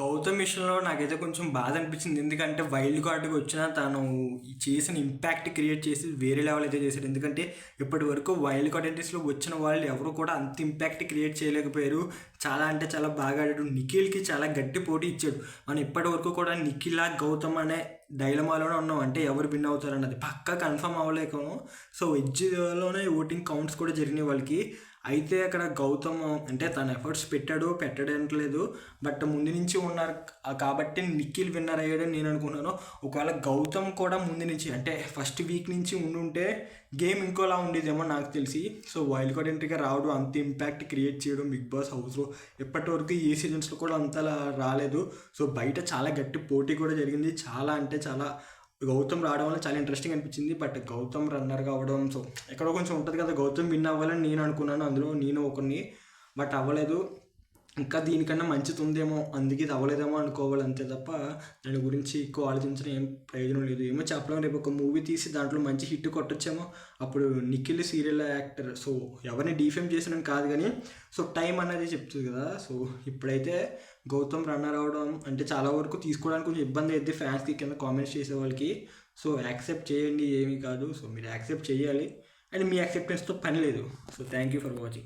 గౌతమ్ విషయంలో నాకైతే కొంచెం బాధ అనిపించింది. ఎందుకంటే వైల్డ్ కార్డ్‌కి వచ్చిన తను చేసిన ఇంపాక్ట్ క్రియేట్ చేసి వేరే లెవెల్ అయితే చేశాడు. ఎందుకంటే ఇప్పటివరకు వైల్డ్ కార్డ్ ఎంట్రీస్‌లో వచ్చిన వాళ్ళు ఎవరు కూడా అంత ఇంపాక్ట్ క్రియేట్ చేయలేకపోయారు. చాలా అంటే చాలా బాగా ఆడాడు. నిఖిల్‌కి చాలా గట్టి పోటీ ఇచ్చాడు. మనం ఇప్పటివరకు కూడా నిఖిల్, గౌతమ్ అనే డైలమాలోనే ఉన్నాం. అంటే ఎవరు విన్ అవుతారన్నది పక్కా కన్ఫర్మ్ అవ్వలేకము. సో ఎడ్జ్‌లోనే ఓటింగ్ కౌంట్స్ కూడా జరిగినాయి వాళ్ళకి. అయితే అక్కడ గౌతమ్ అంటే తన ఎఫర్ట్స్ పెట్టడంట్లేదు. బట్ ముందు నుంచి ఉన్నారు కాబట్టి నిఖిల్ విన్నర్ అయ్యాడని నేను అనుకున్నాను. ఒకవేళ గౌతమ్ కూడా ముందు నుంచి అంటే ఫస్ట్ వీక్ నుంచి ఉండుంటే గేమ్ ఇంకోలా ఉండేదేమో నాకు తెలిసి. సో వైల్డ్ కార్డ్ ఎంట్రీగా రావడం, అంత ఇంపాక్ట్ క్రియేట్ చేయడం బిగ్ బాస్ హౌస్లో ఇప్పటివరకు ఏ సీజన్స్లో కూడా అంతలా రాలేదు. సో బయట చాలా గట్టి పోటీ కూడా జరిగింది. చాలా అంటే చాలా గౌతమ్ రావడం వల్ల చాలా ఇంట్రెస్టింగ్ అనిపించింది. బట్ గౌతమ్ రన్నర్ కావడం, సో ఎక్కడో కొంచెం ఉంటుంది కదా, గౌతమ్ విన్ అవ్వాలని నేను అనుకున్నాను. అందులో నేను ఒకరిని, బట్ అవ్వలేదు. ఇంకా దీనికన్నా మంచిది ఉందేమో, అందుకే ఇది అవ్వలేదేమో అనుకోవాలి అంతే తప్ప దాని గురించి ఎక్కువ ఆలోచించడం ఏం ప్రయోజనం లేదు. ఏమో చెప్పలేము, రేపు ఒక మూవీ తీసి దాంట్లో మంచి హిట్ కొట్టొచ్చేమో. అప్పుడు నిఖిల్ సీరియల్ యాక్టర్, సో ఎవరిని డిఫేమ్ చేసినని కాదు కానీ సో టైం అనేది చెప్తుంది కదా. సో ఇప్పుడైతే గౌతమ్ రన్నర్ అవడం అంటే చాలా వరకు తీసుకోవడానికి కొంచెం ఇబ్బంది అయితే ఫ్యాన్స్కి కింద కామెంట్స్ చేసే వాళ్ళకి. సో యాక్సెప్ట్ చేయండి, ఏమీ కాదు. సో మీరు యాక్సెప్ట్ చేయాలి అండ్ మీ యాక్సెప్టెన్స్తో పని లేదు. So thank you for watching.